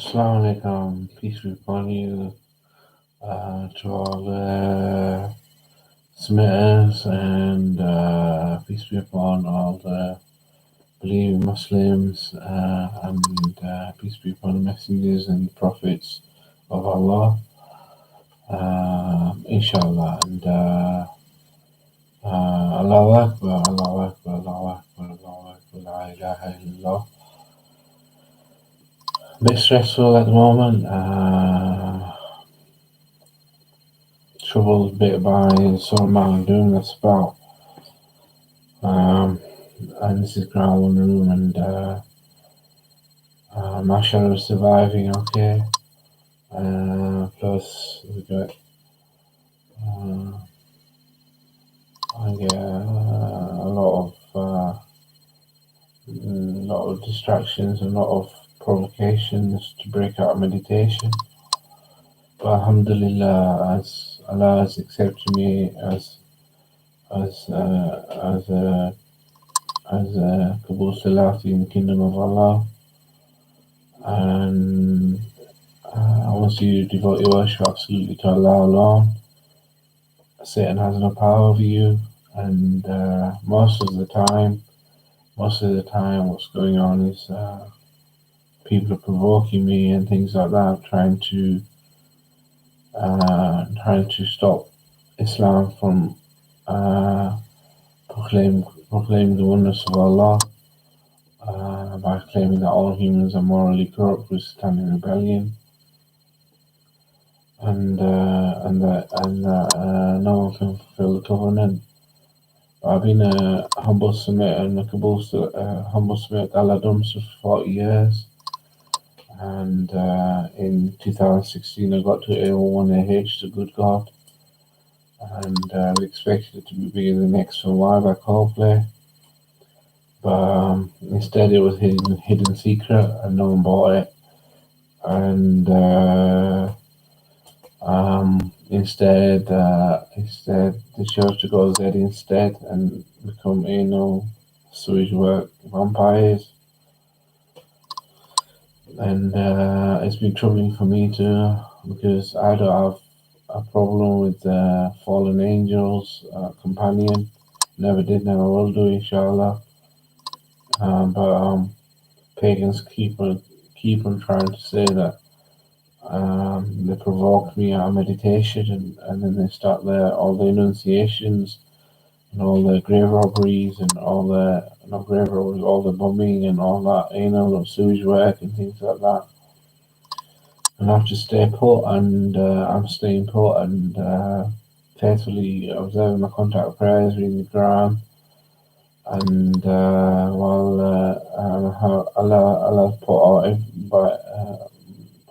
Assalamu alaikum, peace be upon you, to all the submitters, and peace be upon all the believing Muslims, and peace be upon the messengers and prophets of Allah, inshallah, and Allahu Akbar, Allahu Akbar, Allahu Akbar, Allahu Akbar, La ilaha illallah. A bit stressful at the moment. Troubled a bit by sort of amount of doom that's about. And this is ground one room, and mashallah is surviving okay. Plus we got I get a lot of distractions, a lot of provocations to break out of meditation. But alhamdulillah, as Allah has accepted me as a Kabul Salati in the kingdom of Allah, and once you devote your worship absolutely to Allah alone, Satan has no power over you, and most of the time, what's going on is people are provoking me and things like that, trying to stop Islam from proclaiming the oneness of Allah, by claiming that all humans are morally corrupt with stand in rebellion, and that no one can fulfill the covenant. I've been a humble submitter and a humble submitter Allah Dums for 40 years, and in 2016 I got to A1AH, the good God, and we expected it to be bigger than X1Y by Coldplay, but instead it was hidden secret and no one bought it, and instead they chose to go Z instead and become anal sewage work vampires, and it's been troubling for me too, because I don't have a problem with fallen angels companion, never did, never will do, inshallah. But pagans keep on trying to say that they provoke me out of meditation, and then they start all the enunciations and all the grave robberies and all the not grave robberies, all the bombing and all that anal or sewage work and things like that. And I have to stay put, and I'm staying put, and faithfully observing my contact prayers, reading the Quran, and while Allah put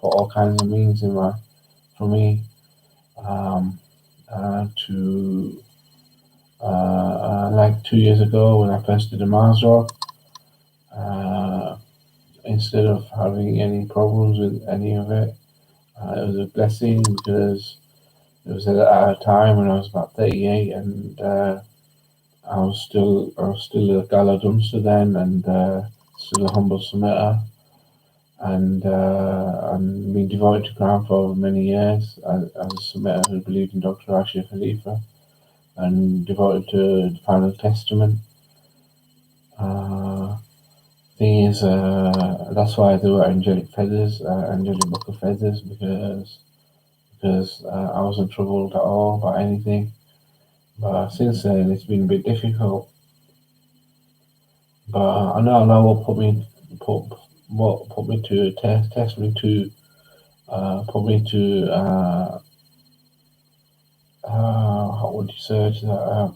all kinds of means for me to like 2 years ago when I first did a Masra, instead of having any problems with any of it, it was a blessing, because it was at a time when I was about 38, and I was still a Gala Dunster then, and still a humble submitter, and been devoted to Quran for over many years as a submitter who believed in Dr. Rashid Khalifa, and devoted to the Final Testament. Thing is, that's why there were angelic feathers, angelic book of feathers, because I wasn't troubled at all by anything. But since then, it's been a bit difficult. But I know Allah will put me to test me to put me to how would you search that?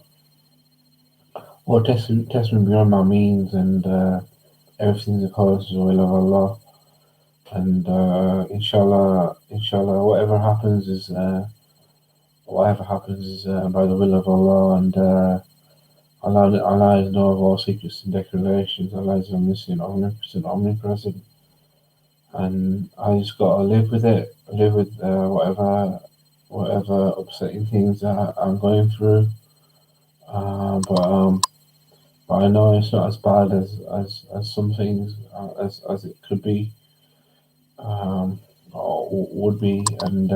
Or test me beyond my means, and everything's according to the will of Allah. And inshallah, whatever happens is by the will of Allah, and Allah is know of all secrets and declarations. Allah is omniscient, omnipresent, and I just gotta live with it, live with whatever upsetting things that I'm going through. But I know it's not as bad as some things as it could be. or would be, and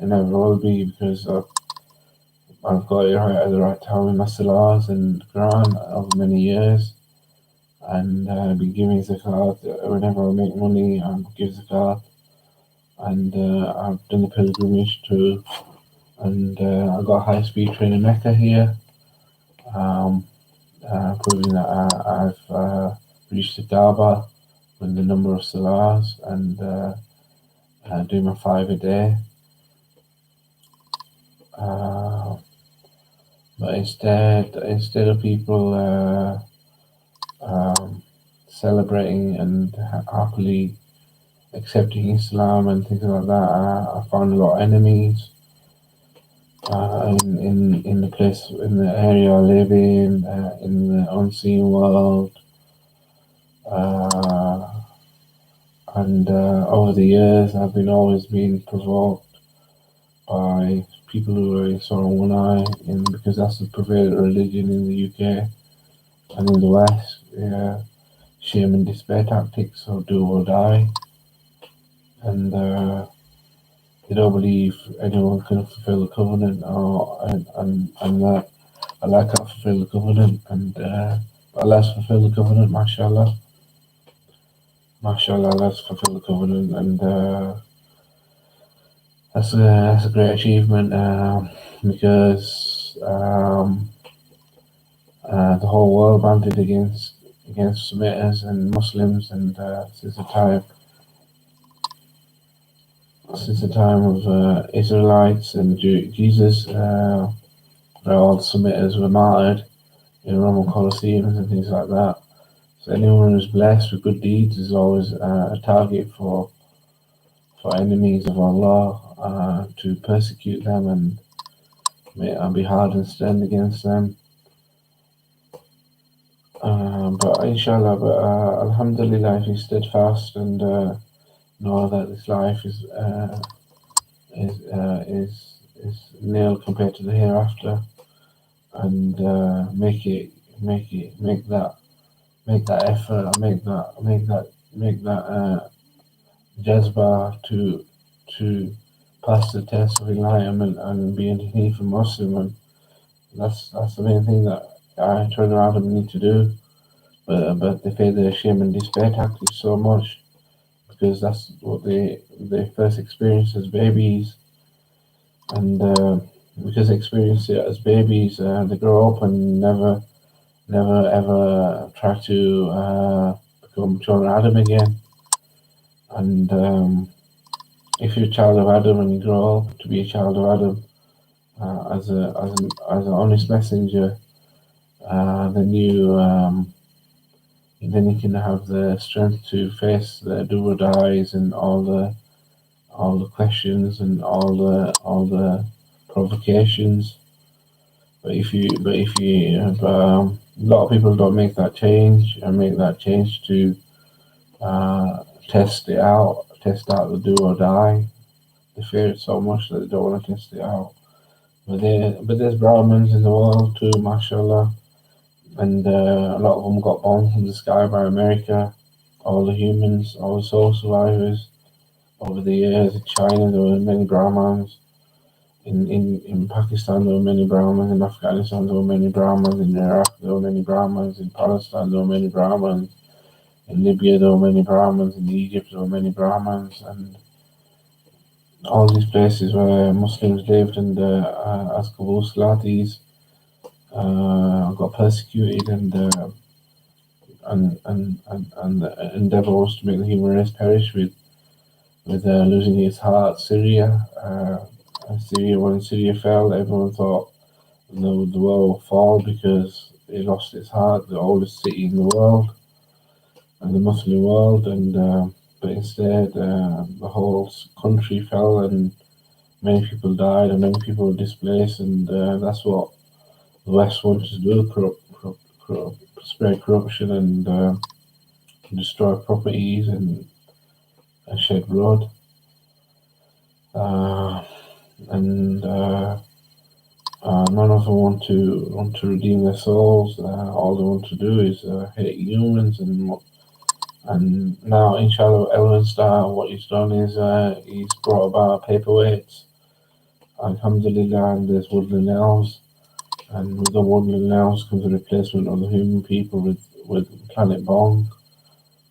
it never will be, because I've got it right at the right time in my salahs and Quran over many years, and been giving zakat whenever I make money. I give zakat, and I've done the pilgrimage too, and I got a high-speed train in Mecca here, um, proving that I've reached the Kaaba with the number of salahs, and doing my 5 a day. But instead of people celebrating and happily accepting Islam and things like that, I found a lot of enemies in the place, in the area I live in the unseen world, and over the years I've been always being provoked by people who are saw in one eye, because that's the prevailing religion in the UK and in the West. Yeah, shame and despair tactics, or do or die, and they don't believe anyone can fulfill the covenant, or and that Allah can't fulfill the covenant, and Allah's fulfilled the covenant, mashallah, Allah's fulfilled the covenant, and that's a great achievement, because the whole world banded against Semites and Muslims, and since the time of Israelites and Jesus, all the Semites were martyred in Roman Colosseums and things like that. So anyone who's blessed with good deeds is always a target for enemies of Allah, to persecute them and be hard and stern against them. But inshallah, alhamdulillah, if you steadfast and know that this life is nil compared to the hereafter, and make that effort, make that jazba to pass the test of enlightenment and be underneath a Muslim, and that's the main thing that I turn around and need to do. But they fear the shame and despair tactics so much, because that's what they first experience as babies, and because they experience it as babies, they grow up and never ever try to become children of Adam again. And if you're a child of Adam and you grow up to be a child of Adam, as an honest messenger, then you can have the strength to face the do or dies and all the questions and all the provocations. But a lot of people don't make that change to test out the do or die. They fear it so much that they don't want to test it out. But there's Brahmins in the world too, mashallah, and a lot of them got bombed from the sky by America. All the humans, all the soul survivors. Over the years, in China there were many Brahmins. In Pakistan there were many Brahmins. In Afghanistan there were many Brahmins. In Iraq there were many Brahmins. In Palestine there were many Brahmins. In Libya there were many Brahmins. In Egypt there were many Brahmins. And all these places where Muslims lived, and as Kabul Salatis got persecuted, and the endeavor was to make the human race perish with losing its heart. Syria, when Syria fell, everyone thought the world would fall because it lost its heart, the oldest city in the world and the Muslim world, and but instead the whole country fell, and many people died and many people were displaced, and that's what the West wanted to do: spread corruption and destroy properties and shed blood. And none of them want to redeem their souls. All they want to do is hate humans and And now, inshallah, Elwood Star, what he's done is he's brought about paperweights, alhamdulillah, and there's woodland elves. And with the woodland elves comes a replacement of the human people with Planet Bong,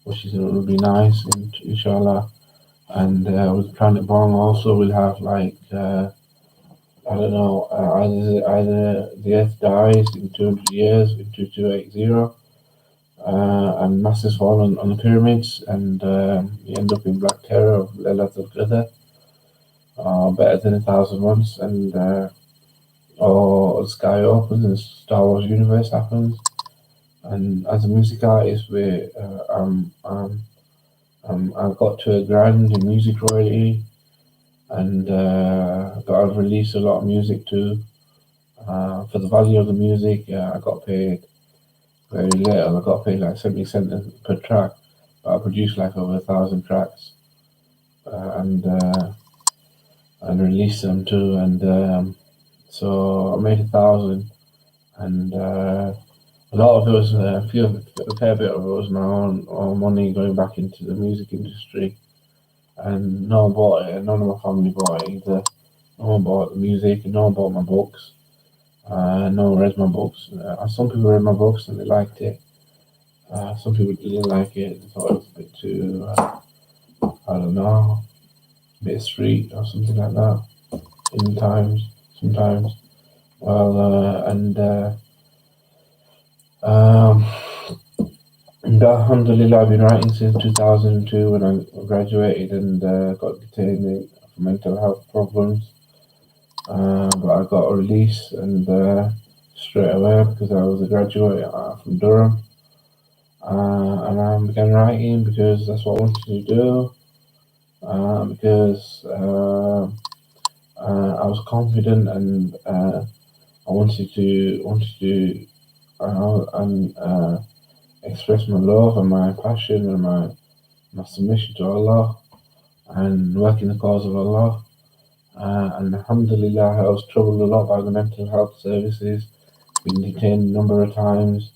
which is will be nice, inshallah. And with Planet Bong also we'll have like I don't know, either the Earth dies in 200 years in 2280, and masses fall on the pyramids, and you end up in Black Terror of Laylatul Qadr, better than 1,000 months, and or the sky opens and Star Wars universe happens. And as a music artist, I got to a grand in music royalty, and but I've released a lot of music too. For the value of the music, I got paid very little. I got paid like 70 cents per track, but I produced like over 1,000 tracks, and released them too. And so I made 1,000, and a lot of it was a fair bit of it was my own money going back into the music industry. And no one bought it. None of my family bought it either. No one bought the music, and no one bought my books. No one read my books. Some people read my books and they liked it. Some people didn't like it. They thought it was a bit too, I don't know, a bit street or something like that. Sometimes. Well, um, and alhamdulillah, I've been writing since 2002 when I graduated and got detained for mental health problems. But I got a release and straight away because I was a graduate from Durham. And I began writing because that's what I wanted to do. Because I was confident and I wanted to express my love and my passion and my submission to Allah and work in the cause of Allah. And alhamdulillah, I was troubled a lot by the mental health services, been detained a number of times.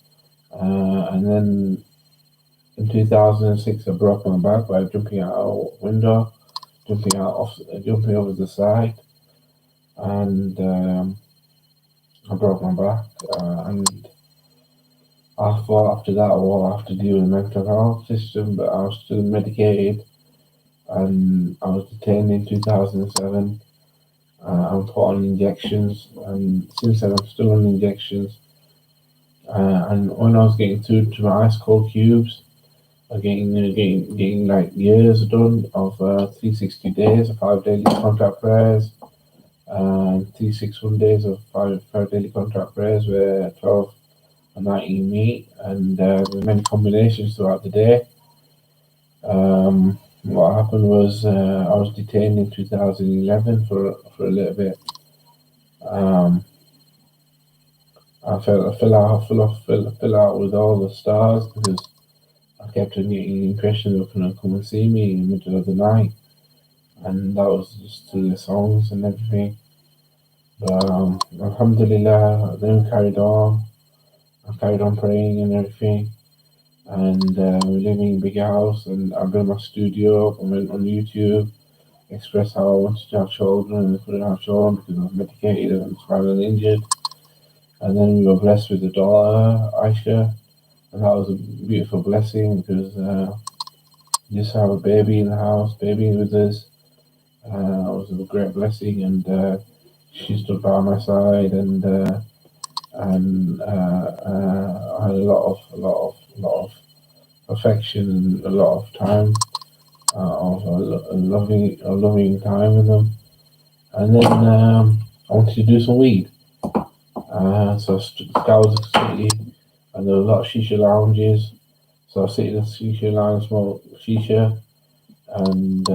And then in 2006, I broke my back by jumping out a window, jumping over the side, and I broke my back. And I thought after that, I will have to deal with the mental health system, but I was still medicated, and I was detained in 2007. I'm put on injections, and since then I'm still on injections. And when I was getting through to my ice cold cubes, getting like years done of 360 days of 5 daily contract prayers, and 361 days of five daily contract prayers where 12 and 19 meet, and with many combinations throughout the day. What happened was I was detained in 2011 for a little bit. Um, I fell out with all the stars because I kept on getting the impression they were going to come and see me in the middle of the night, and that was just through the songs and everything. But alhamdulillah, then we carried on. I carried on praying and everything, and we're living in a big house, and I built my studio up. I went on YouTube, expressed how I wanted to have children, and I couldn't have children because I was medicated and spinal injured. And then we were blessed with a daughter, Isha, and that was a beautiful blessing because just have a baby in the house, baby with us. It was a great blessing, and she stood by my side, and I had a lot of affection and a lot of time of a loving time with them. And then I wanted to do some weed, so I scoured the city, and there were a lot of shisha lounges. So I sit in a shisha lounge, smoke shisha, and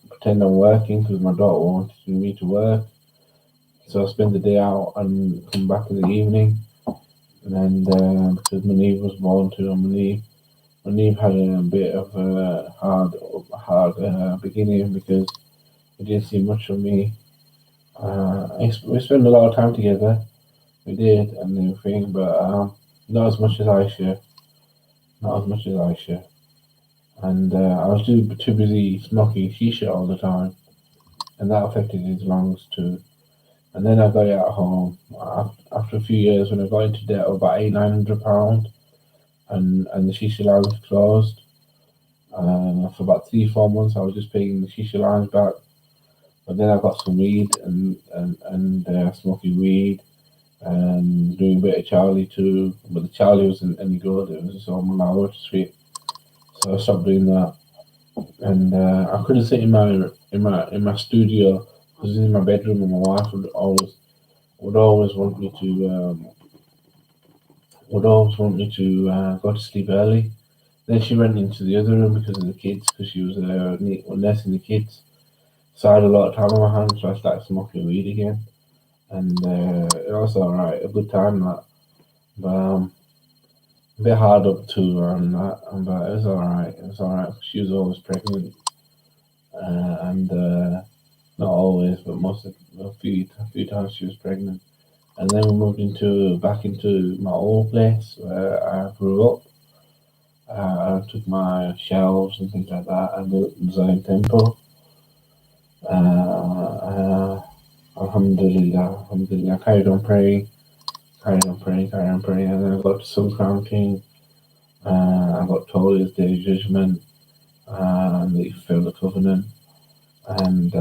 pretend I'm working because my daughter wanted me to work. So I spend the day out and come back in the evening. And because Maneve was born too, Maneve had a bit of a hard beginning because he didn't see much of me. We spent a lot of time together. We did and everything, but not as much as I share. Not as much as I share. and I was too busy smoking shisha all the time, and that affected his lungs too. And then I got it at home after a few years when I got into debt of about £800, and the shisha lounge closed. For about 3 4 months, I was just paying the shisha lounge back. But then I got some weed and smoking weed and doing a bit of Charlie too. But the Charlie wasn't any good. It was just all malawi sweet. So I stopped doing that. And I couldn't sit in my studio because it's in my bedroom, and my wife would always want me to go to sleep early. Then she went into the other room because of the kids, because she was nursing the kids. So I had a lot of time on my hands, so I started smoking weed again, and it was alright, a good time that, but a bit hard up to her and that, but it was alright. It was alright. She was always pregnant, and not always, but a few times she was pregnant. And then we moved back into my old place where I grew up. I took my shelves and things like that and built the Zion temple. Uh, Alhamdulillah, Alhamdulillah. Carried on praying, and then I got to some counting. I got told it's day of judgment, and that you failed the covenant. And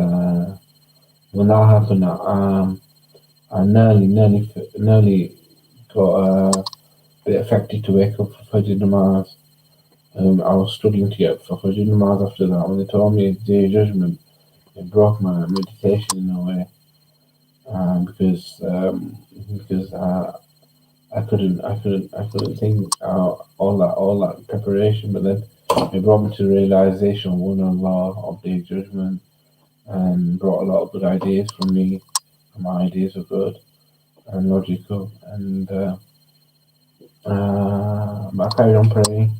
when that happened, I nearly got a bit affected to wake up for Fajr Namaz. I was struggling to get for Fajr Namaz after that. When they told me it's day of judgment, it broke my meditation in a way, because I couldn't think all that preparation, but then it brought me to the realization of one Allah of Day of Judgment, and brought a lot of good ideas from me. And my ideas were good and logical, and I carried on praying.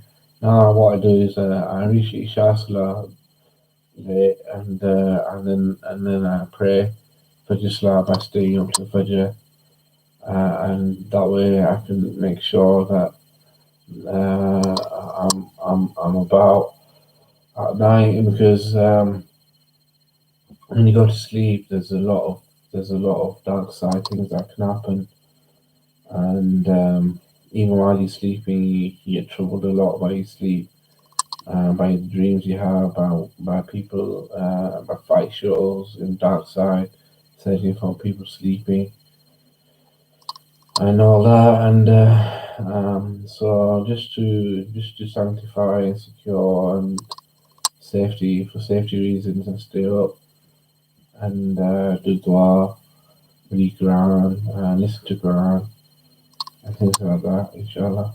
Now what I do is I reach Isha Salah late, and then I pray Fajr Salah by staying up to the Fajr, and that way I can make sure that I'm about at night, because when you go to sleep, there's a lot of dark side things that can happen, and even while you're sleeping, you get troubled a lot by your sleep, by the dreams you have, by people, by fight shuttles in dark side, searching for people sleeping, and all that, and so just to sanctify and secure and safety reasons, and stay up and do dua, read Quran, listen to Quran, and things like that, inshallah.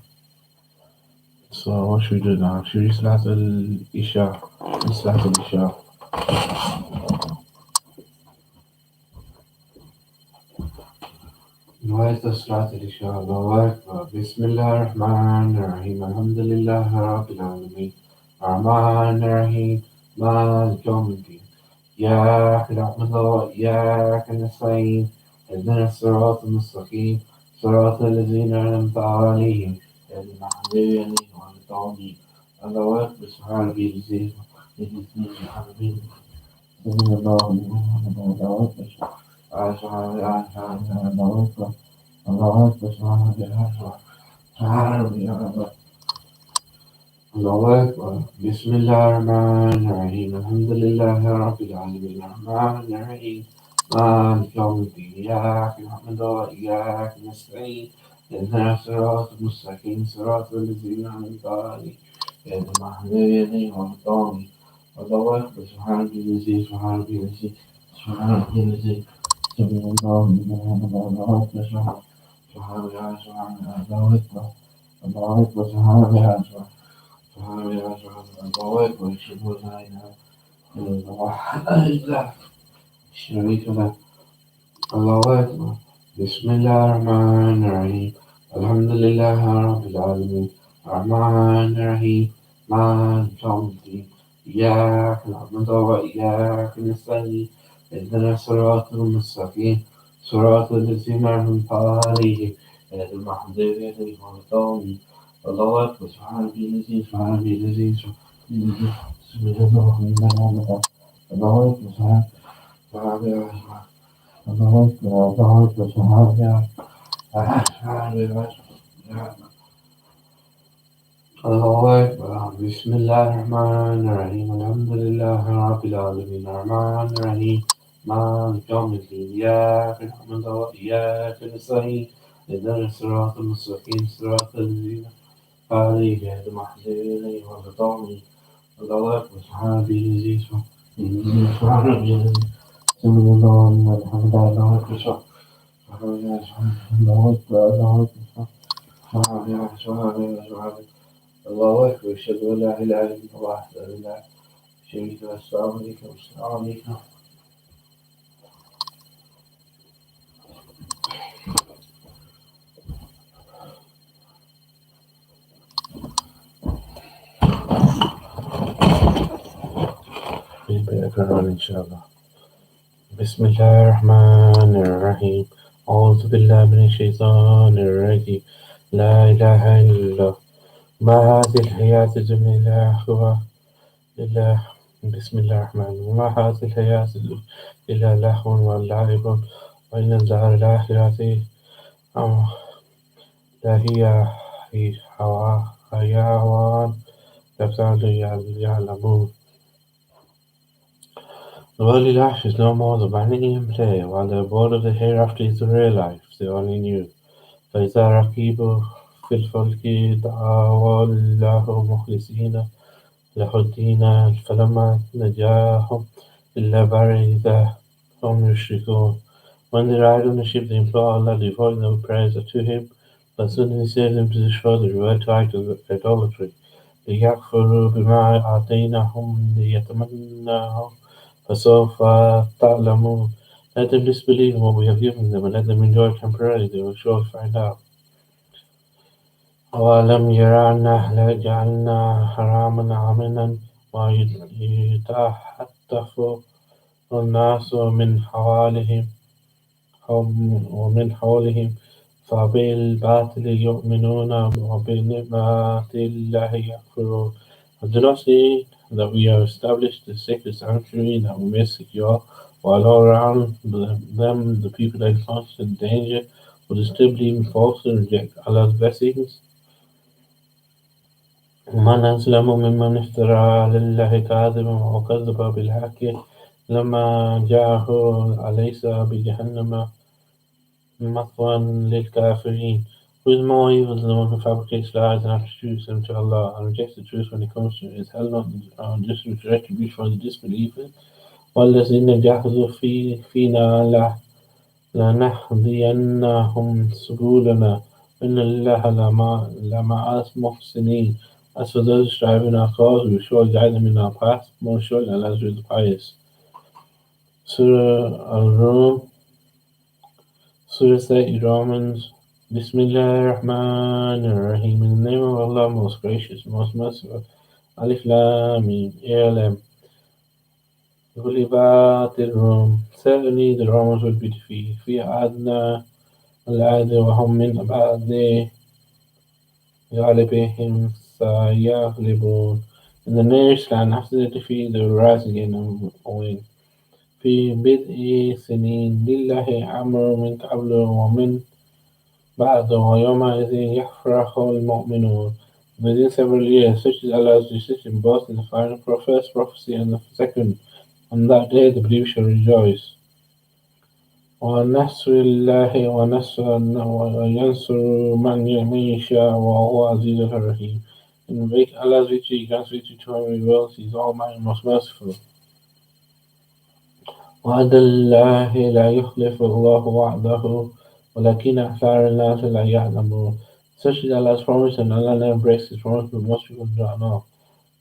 So what should we do now? Should we start Isha? We start Isha. نويت صلاة العشاء. الله أكبر. بسم الله الرحمن الرحيم. الحمد لله رب العالمين الرحمن الرحيم مالك يوم الدين إياك نعبد وإياك نستعين اهدنا الصراط المستقيم صراط الذين أنعمت عليهم غير المغضوب عليهم ولا الضالين. الله أكبر. سبحان ربي العظيم. سبحان الله الله أكبر. سبحان الله أكبر. الله أكبر. سبحان ربي العظيم. الله أكبر. بسم الله الرحمن الرحيم. الحمد لله رب العالمين الرحمن الرحيم مالك يوم الدين إياك نعبد وإياك نستعين اهدنا الصراط المستقيم صراط الذين أنعمت عليهم غير المغضوب عليهم ولا الضالين. الله أكبر. سبحان ربي العظيم. سبحان ربي العظيم. سبحان ربي العظيم. سبحان الله أكبر. سبحان الله. سبحان الله أكبر. الله أكبر. سبحان الله. سبحان الله. الله أكبر. أشهد أن لا إله إلا الله وحده لا شريك له. الله أكبر. بسم الله الرحمن الرحيم. الحمد لله رب العالمين الرحمن الرحيم مالك يوم الدين إياك نعبد وإياك نستعين اهدنا الصراط المستقيم صراط الذين أنعمت عليهم غير المغضوب عليهم ولا الضالين. الله أكبر. سبحان ربي العظيم. سبحان ربي العظيم. الله أكبر بسم الله الرحمن الرحيم الحمد لله رب العالمين الرحمن الرحيم مالك يوم الدين إياك نعبد وإياك نستعين اهدنا الصراط المستقيم صراط الذين أنعمت عليهم غير المغضوب عليهم ولا الضالين الله أكبر سبحان ربي العزيز سبحان ربي العزيز سبحان الله والحمد لله الله أكبر الله أكبر الله أكبر سبحان الله الله أكبر أشهد أن لا إله إلا الله وحده لا شريك له السلام عليكم السلام عليكم بإكرام إن شاء الله بسم الله الرحمن الرحيم أعوذ بالله من الشيطان الرجيم لا إله إلا الله ما هذه الحياة الدنيا إلا بسم الله الرحمن الرحيم وما هذه الحياة إلا لهو ولعب وإن الدار الآخرة أم هي حيوان يفتعل يعلمون. The worldly life is no more than vanity and play, while the abode of the hereafter is the real life, the only new. فإذا ركبوا في الفلك دعوا الله مخلصين له الدين فلما نجاهم إلا البر إذا هم يشركون. When they ride on the ship, they implore Allah, devoting their prayers to Him, but soon He saves them to destroy the revert act of idolatry. ليكفروا بما آتيناهم ليتمناهم فسوف تعلمون. Let them disbelieve in what we have given them and let them enjoy temporarily, they will surely find out. أولم يرى أنا جعلنا حراما آمنا ويتخطف الناس ومن حولهم فبالباطل يؤمنون وبنعمة الله يكفرون. Do not see that we have established the sacred sanctuary that we may secure, while all around them the people are in constant danger, would they still believe in false and reject Allah's blessings? ومن أظلم ممن افترى على الله كاذبا وكذب بالحق لما جاءه أليس بجهنم مثوى للكافرين. Who is more evil than the one who fabricates lies and attributes them to Allah and rejects the truth when it comes to it? Is hell not just retribution for the disbelievers? وَالَّذِينَ جَاهَدُوا فِينَا لَنَهْدِيَنَّهُمْ سُبُلَنَا وَإِنَّ اللَّهَ لَمَعَ الْمُحْسِنِينَ. As for those striving our cause, we will surely guide them in our path. Most surely Allah is with the pious. Surah Al-Rum, Surah 30, Romans. Bismillah ar-Rahman ar-Rahim. In the name of Allah, most gracious, most merciful. Alif Lam Mim. ALM. غُلِبَتِ الرُّومُ. Certainly the Romans will be defeated. في أدنى الأرض وهم من بعد غالبهم سيغلبون. In the nearest land, after the defeat, they will rise again and win. في بدء سنين لله أمر من قبل ومن بعد ويومئذ يفرح المؤمنون. Within several years, such is Allah's decision, both in the first prophecy and the second. On that day, the believers shall rejoice. وَنَصْرِ اللَّهِ وَيَنْصُرُ مَنْ يَشَاءُ وَهُوَ عَزِيزٌ حَكِيمٌ. And Allah's victory, He grants victory to whom He wills. He is Almighty, most merciful. وعد الله لا يخلف الله وعده ولكن أكثر الناس لا يعلمون. Such is Allah's promise, and Allah never breaks His promise, but most people do not know.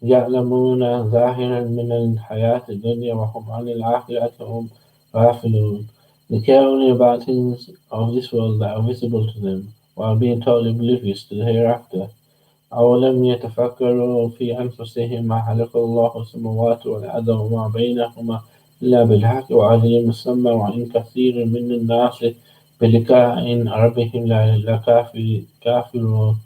يعلمون ظاهرا من الحياة الدنيا وهم عن الآخرة هم غافلون. They care only about things of this world that are visible to them, while being totally oblivious to the hereafter. أولم يتفكروا في أنفسهم ما خلق الله السماوات والأرض وما بينهما إلا بالحق وأجل مسمى وإن كثير من الناس بلقاء ربهم لكافرون.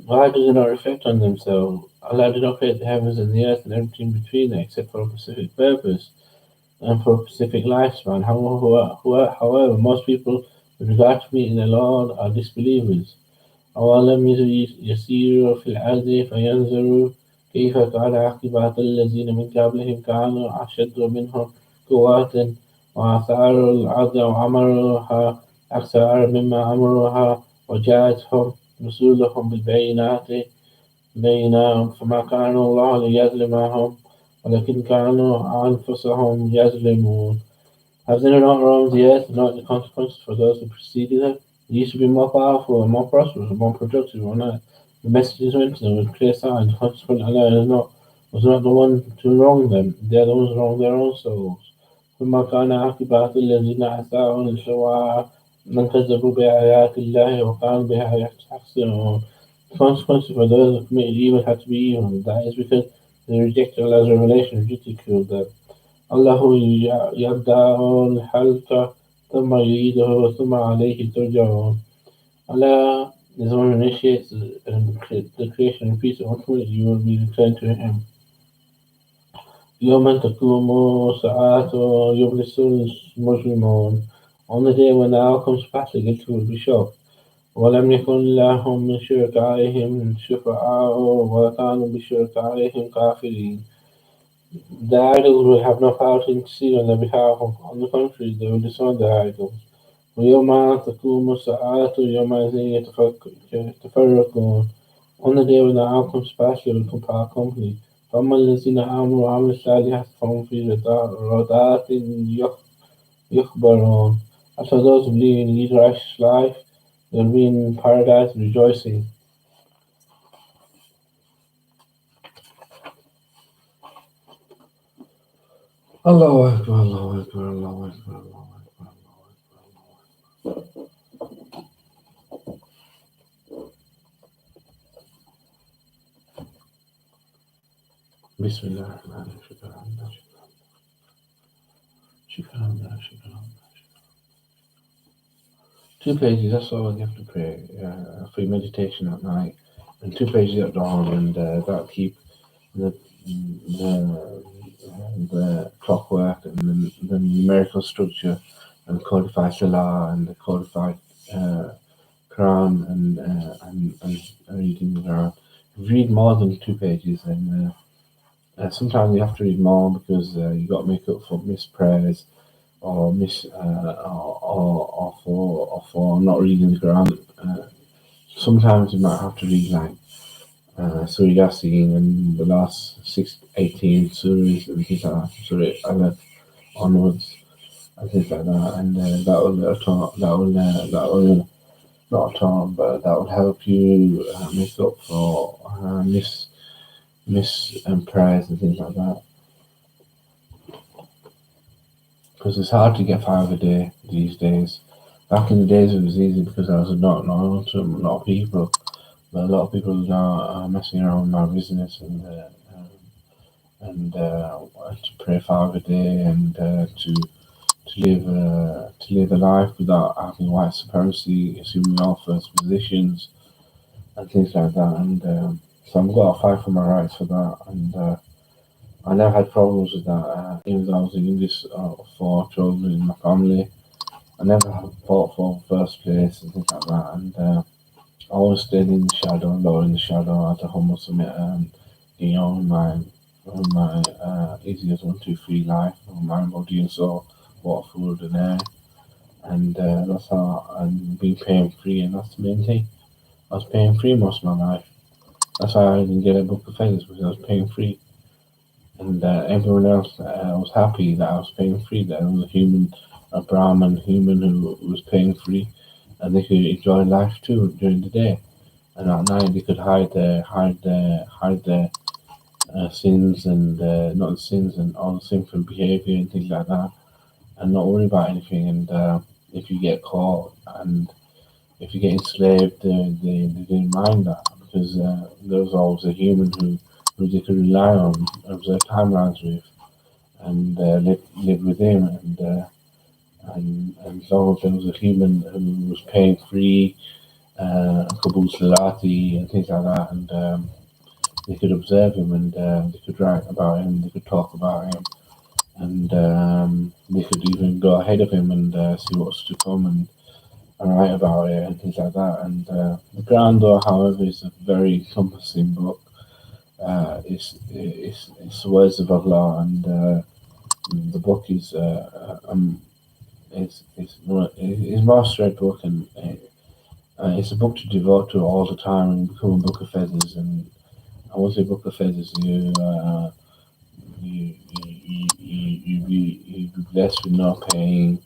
Why does it not reflect on themselves? Allah did not create the heavens and the earth and everything between them except for a specific purpose and for a specific lifespan. However, most people, with regard to meeting the Lord, are disbelievers. أولم يسيروا في الأرض فينظروا كيف كان عاقبة الذين من قبلهم كانوا أشد منهم قوة وآثاروا الأرض وعمروها أكثر مما عمروها وجاءتهم رسولهم بالبينات فما كان الله ليظلمهم ولكن كانوا أنفسهم يظلمون. Have they not roamed the earth and not the consequences for those who preceded them? They used to be more powerful and more prosperous and more productive on earth. The messages went to them with clear signs. Consequently, Allah was not the one to wrong them. They are the ones who wrong their own souls. ثم كان عاقبة الذين أساءوا السواء من كذبوا بآيات الله وكانوا بها يستحسنون. The consequences for those who committed evil had to be evil. That is because they rejected Allah's revelation and ridiculed them. الله يبدأ الخلق ثم يعيده ثم عليه ترجعون. Allah is the one who initiates the creation and repeats it. Ultimately, you will be returned to Him. يوم تقوم الساعة يبلس المجرمون. On the day when the outcomes pass, the guilty will be shocked. ولم يكن لهم من شركائهم شفعاء وكانوا بشركائهم كافرين. The idols will have no power to intercede on their behalf. On the contrary, they will disown their idols. ويوم تقوم الساعة يومئذ يتفرقون. On the day when the outcomes pass, they will compare company. فأما الذين آمنوا وعملوا الصالحات فهم في رضاة يخبرون. As for those who believe in lead righteous life, they will be in paradise rejoicing. Allahu Akbar, Allahu Akbar, Allahu Akbar, Allahu Akbar. Bismillah. Two pages, that's all you have to pray for your meditation at night, and two pages at dawn, and that'll keep the the, the clockwork and the numerical structure and codified Salah and the codified Quran and reading the Quran. If you read more than two pages, then sometimes you have to read more because you got to make up for missed prayers or for not reading the Quran. Sometimes you might have to read like Surah Yasin and the last 18 surahs and things like that, Surah Aleph onwards and things like that, and that will not atone, but that will help you make up for miss prayers and things like that. Because it's hard to get 5 a day these days. Back in the days it was easy because I was not known to a lot of people, but a lot of people now are messing around with my business and to pray 5 a day and to live a life without having white supremacy, assuming all first positions and things like that. And so I've got to fight for my rights for that. And I never had problems with that. Even though I was the youngest of 4 children in my family, I never fought for first place and things like that. And I always stayed in the shadow, low in the shadow, at a humble summit, and my easiest 1, 2, 3 life, mind, body, and soul, water, food, and air. And that's how I'm being pain free, and that's the main thing. I was pain free most of my life. That's why I didn't get a book of feathers because I was pain free. And everyone else was happy that I was pain free, that I was a Brahmin human who was pain free, and they could enjoy life too during the day. And at night they could hide their sins and not the sins and all the sinful behavior and things like that, and not worry about anything. And if you get caught and if you get enslaved, they didn't mind that because there was always a human who they could rely on, observe timelines with, and live with him. And as long as there was a human who was pain free Kabul Salati and things like that, and they could observe him and they could write about him, they could talk about him, and they could even go ahead of him and see what's to come and write about it and things like that. And the Quran, though, however, is a very encompassing book. It's the words of Allah, and the book is most read book, and it's a book to devote to all the time and become a book of feathers. And I won't say book of feathers. You be blessed with no pain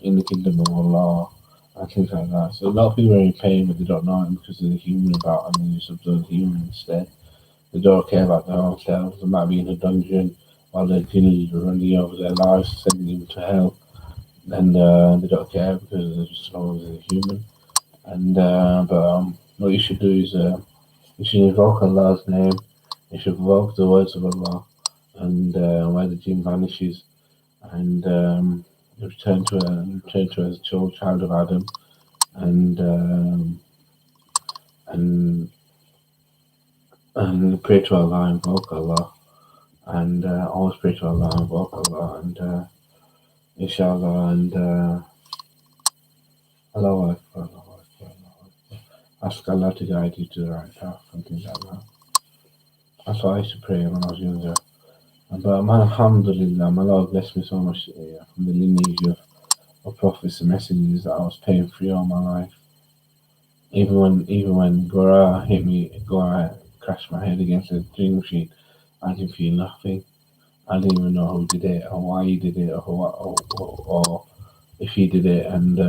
in the kingdom of Allah and things like that. So a lot of people are in pain, but they don't know it because they're human about and they just observe human instead. They don't care about their own selves. They might be in a dungeon while their killers are running over their lives, sending them to hell, and they don't care because they're just known as a human. And but what you should do is you should invoke Allah's name. You should invoke the words of Allah, and where the jinn vanishes, and return to as a child of Adam, and and and pray to Allah, invoke Allah, and always pray to Allah, invoke Allah, and inshallah, and Allahu Akbar, Allahu Akbar, Allahu Akbar. Ask Allah to guide you to the right path and things like that. That's what I used to pray when I was younger. But alhamdulillah, my Lord blessed me so much from the lineage of prophets and messengers that I was pain free all my life. Even when Gora crashed my head against a dream machine, I didn't feel nothing. I didn't even know who did it or why he did it or if he did it, and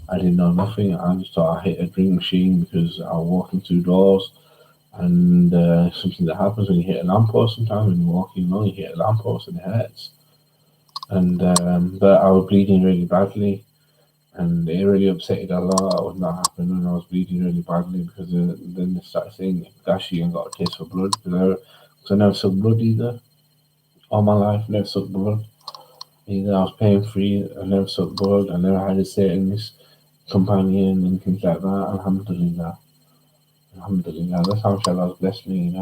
I didn't know nothing. I just thought I hit a dream machine because I was walking through doors, and something that happens when you hit a lamppost. Sometimes when you're walking along, you hit a lamppost and it hurts. And but I was bleeding really badly, and it really upset Allah. It was not happening when I was bleeding really badly because then they started saying Gashi and got a taste for blood because I never sucked blood either. All my life, never sucked blood. Either I was pain free, I never sucked blood, I never had a Satanist companion and things like that. Alhamdulillah. Alhamdulillah. That's how much Allah has blessed me.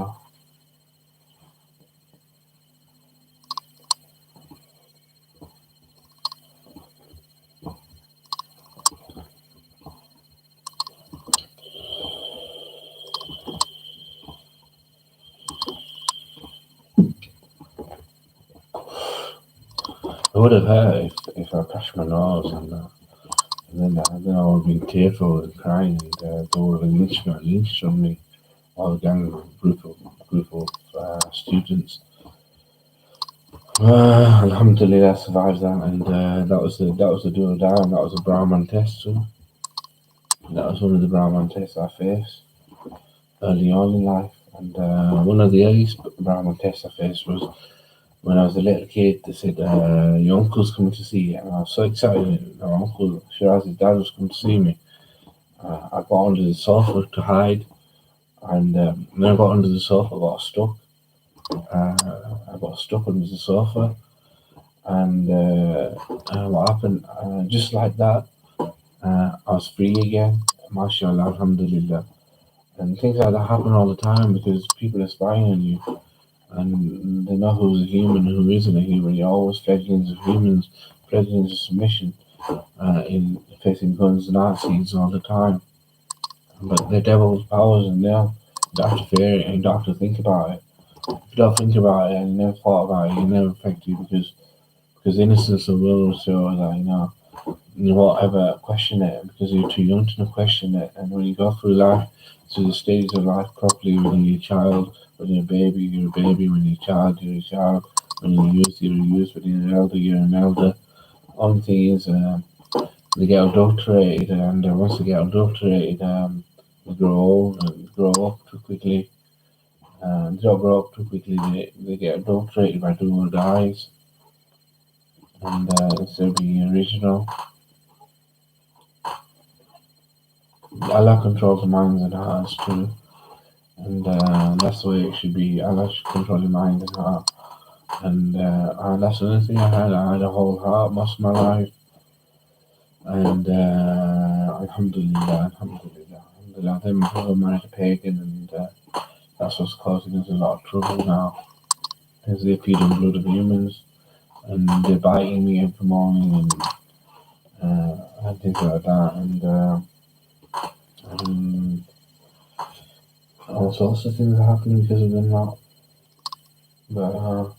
It would have hurt if I crashed my nose and then I would have been tearful and crying, and they would have lynched on me, all the gang group of students. Alhamdulillah, I survived that, and that was the do or die, and that was a Brahman test too. That was one of the Brahman tests I faced early on in life, and one of the earliest Brahman tests I faced was when I was a little kid. They said your uncle's coming to see you, and I was so excited. My uncle Shiraz's dad was coming to see me. I got under the sofa to hide, and when I got under the sofa, I got stuck under the sofa, and what happened? Just like that, I was free again. MashaAllah, Alhamdulillah. And things like that happen all the time because people are spying on you, and they know who's a human and who isn't a human. You're always fledglings of humans, fledglings of submission, in facing guns and Nazis all the time. But they're devil's powers, and you don't have to fear it and you don't have to think about it. If you don't think about it and you never thought about it, it never affect you because innocence of will will show that you won't ever question it because you're too young to question it. And when you go through life, through the stages of life properly, when you're a child, when you're a baby, you're a baby. When you're a child, you're a child. When you're youth, you're a youth. When you're an elder, you're an elder. Only thing is, they get adulterated, and once they get adulterated, they grow old and grow up too quickly. They don't grow up too quickly. They get adulterated by do or dies, and instead of being original. Allah controls the minds and hearts too, and that's the way it should be. Allah should control your mind and heart, and that's another thing I had. I had a whole heart most of my life, And alhamdulillah, alhamdulillah, alhamdulillah. Then my brother married a pagan, and that's what's causing us a lot of trouble now. Because they feed on blood of humans, and they're biting me every morning, and things like that, and all sorts of things are happening because of them now. But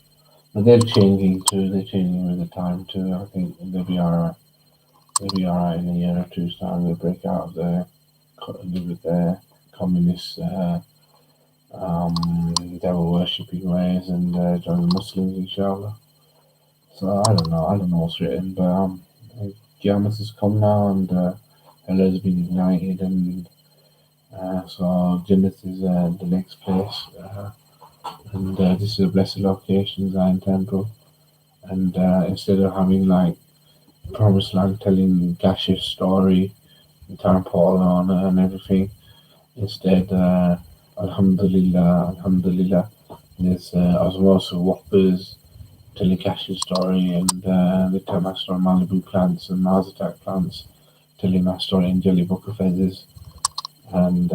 they're changing too. They're changing with the time too. I think they'll be alright. They'll be alright in a year or two's time. They'll break out of with their communist devil worshipping ways and join the Muslims, inshallah. So I don't know. I don't know what's written, but Qiyamah has come now, and Allah has been ignited, and so Jannah is the next place, and this is a blessed location, Zion Temple. And instead of having like Promised Land telling Gash's story, and Tarn Paul on and everything, instead, Alhamdulillah, Alhamdulillah, there's Osmosis Whoppers telling Gash's story, and they tell my story Malibu plants and Mars Attack plants, telling my story in Jelly Book of Feathers, and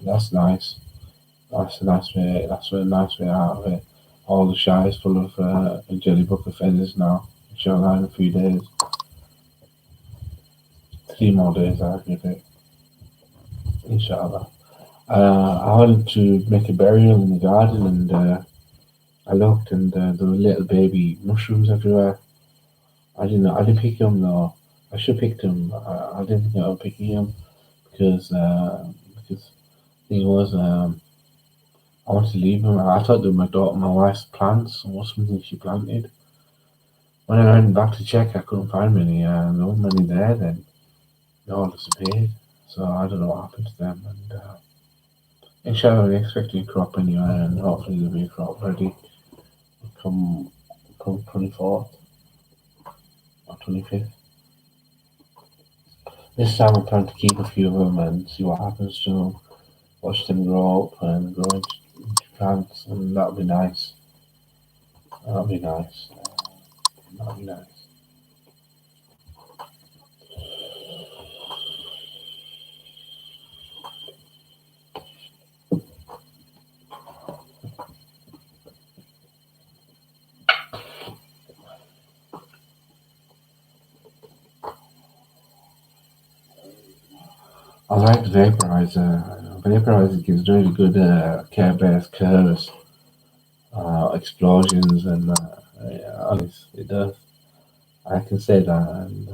that's nice. That's a nice way. That's a nice way out of it. All the shy is full of Jelly Book of Feathers now. Inshallah, in a few days. 3 more days, I'll give it. Inshallah. I wanted to make a burial in the garden, and I looked, and there were little baby mushrooms everywhere. I didn't know. I didn't pick them though. I should have picked them. I didn't think I was picking them because the thing was I wanted to leave them. I thought they were my wife's plants or something she planted. When I went back to check, I couldn't find many. There weren't many there then. They all disappeared. So I don't know what happened to them. And inshallah, we're expecting a crop anyway, and hopefully there'll be a crop ready come 24th or 25th. This time I'm trying to keep a few of them and see what happens to them. Watch them grow up and grow into plants, and that'll be nice. That'll be nice. That'll be nice. I like the vaporizer. Vaporizer gives really good care-based curves, explosions, and yeah, honest, it does. I can say that, and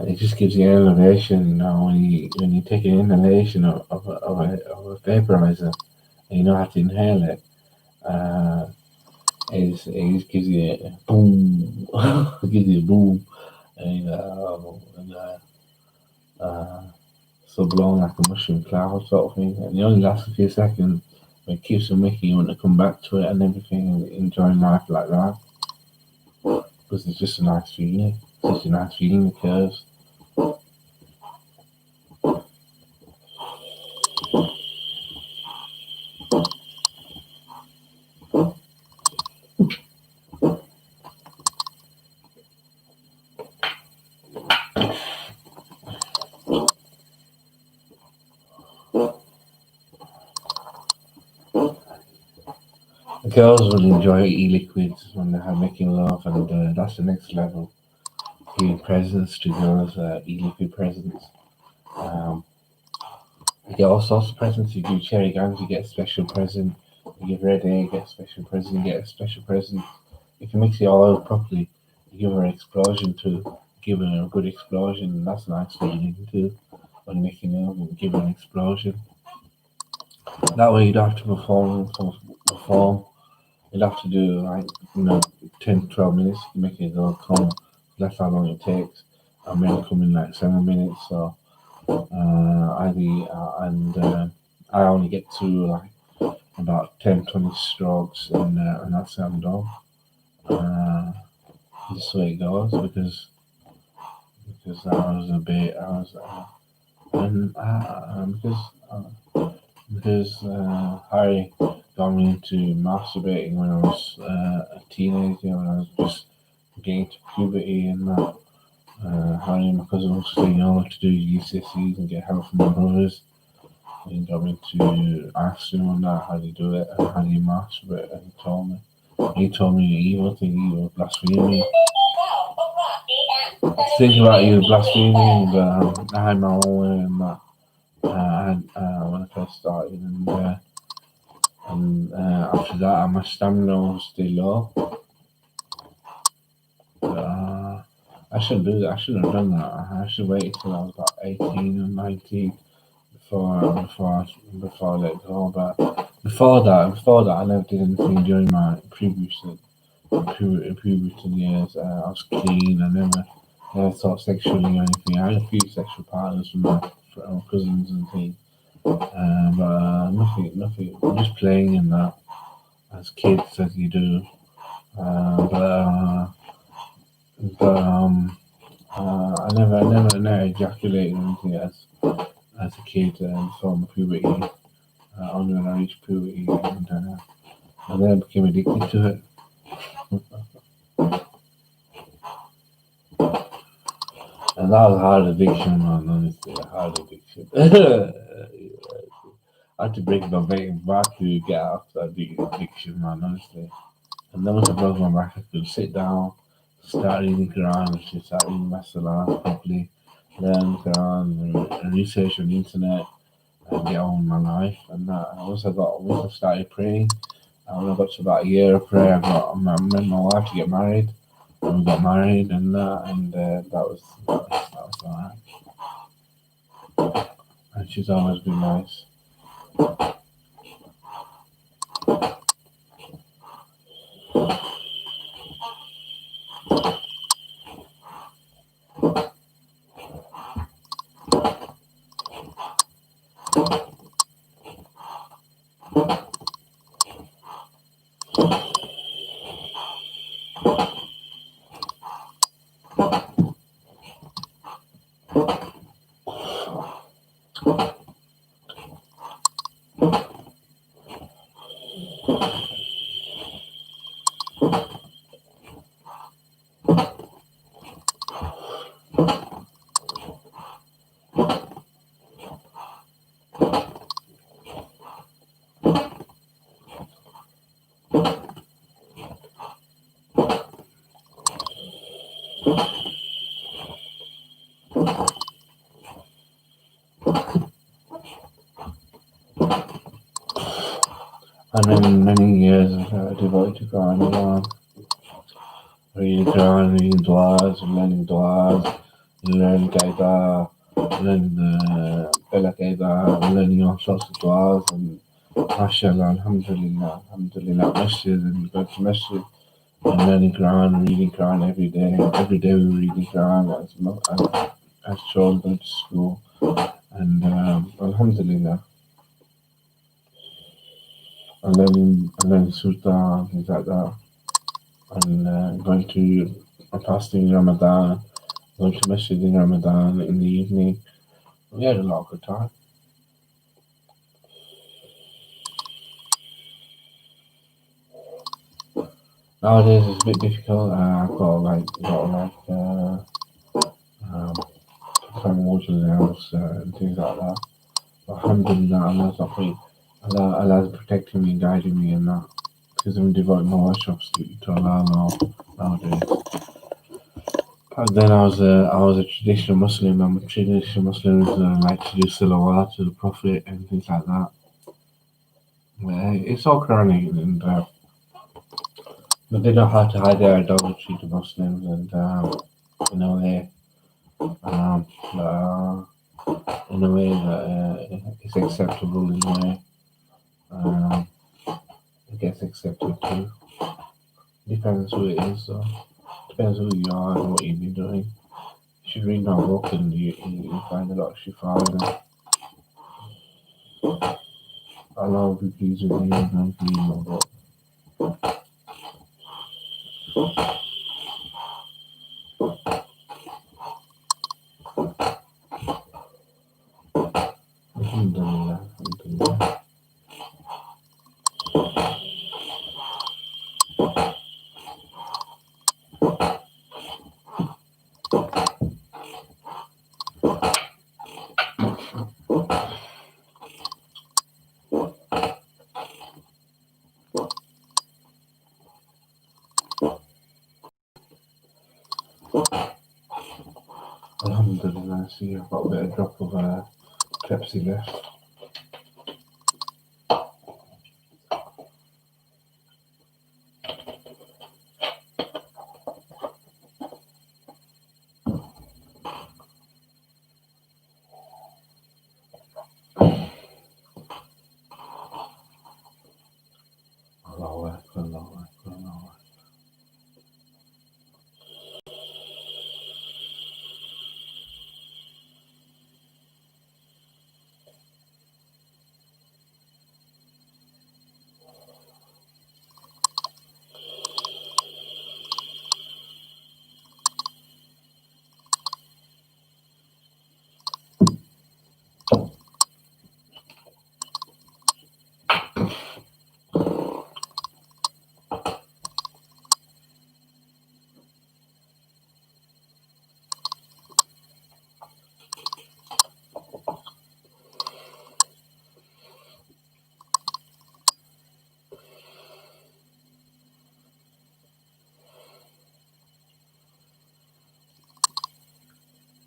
it just gives you elevation. You know, when you take an inhalation of a vaporizer, and you know how to inhale it. Uh, it just gives you a boom, it gives you a boom, and so blown like a mushroom cloud sort of thing. And it only lasts a few seconds, but it keeps on making you want to come back to it and everything, and enjoying life like that. Because it's just a nice feeling. It's just a nice feeling, the curves. The girls will enjoy e-liquids when they're making love, and that's the next level. Giving presents to girls, e-liquid presents. Um, you get all sorts of presents. You give cherry gums, you get a special present. You give red egg, you get a special present. You get a special present. If you mix it all out properly, you give her an explosion too. Give her a good explosion, and that's a nice feeling too. When making love and give her an explosion. That way you don't have to perform. You'll have to do like 10 to 12 minutes to make it go come. That's how long it takes. I made come in like 7 minutes, so I only get to like about 10-20 strokes, and that's how I'm done. This way it goes because I was a bit I was and because Harry got me into masturbating when I was a teenager, when I was just getting to puberty and that. Harry, my cousin, was staying on to do GCSEs and get help from my brothers. He got me to ask him on that how do you do it and how do you masturbate, and he told me. He told me evil thing, evil blasphemy. Think about you blaspheming, but I had my own way and that. I had when I first started, and after that, my stamina was still low. But, I shouldn't do that. I shouldn't have done that. I should wait till I was about 18 or 19 before I let go. But before that, I never did anything during my puberty years. I was clean. I never thought sexually or anything. I had a few sexual partners from my cousins and things, but nothing. Just playing in that as kids as you do. Uh, but uh, but I never ejaculated or anything as a kid before my puberty. Only when I reached puberty, and then I became addicted to it. And that was a hard addiction, man. Honestly, a hard addiction. I had to break my back to get out of that addiction, man. Honestly. And then once I broke my back, I could sit down, start reading Quran, and start reading my Salah properly, learn Quran, and research on the internet, and get on with my life. And once I started praying, and when I got to about a year of prayer, I met my wife to get married, and we got married, that was alright. And she's always been nice. And then many years devoted to Quran alone, reading Quran, reading du'as, learning du'as, learning qaida, learning Bella qaida, learning all sorts of du'as, and mashallah, alhamdulillah, masjid, and go to masjid, and learning Quran, reading Quran every day. Every day we were reading Quran as children to school, and alhamdulillah, and learning surah, and things like that, and going to fasting in Ramadan, going to masjid in Ramadan in the evening. We had a lot of good time. Nowadays it's a bit difficult. I've um, some water in the house and things like that. But alhamdulillah, Allah's not free. Allah's protecting me, guiding me, and that. Because I'm devoting my worships to Allah nowadays. Back then I was a traditional Muslim. I'm a traditional Muslim who like to do salawat to the Prophet and things like that. It's all Quranic, and but they know how to hide their idolatry to Muslims, and they um, uh, in a way that is acceptable, in a way um, it gets accepted too. Depends who it is, though. Depends who you are and what you've been doing. You should read my book and you find a lot of shifa in it. Allah will be pleased with you and read my book. Alhamdulillah, alhamdulillah. see, I've got a bit of drop of Pepsi left.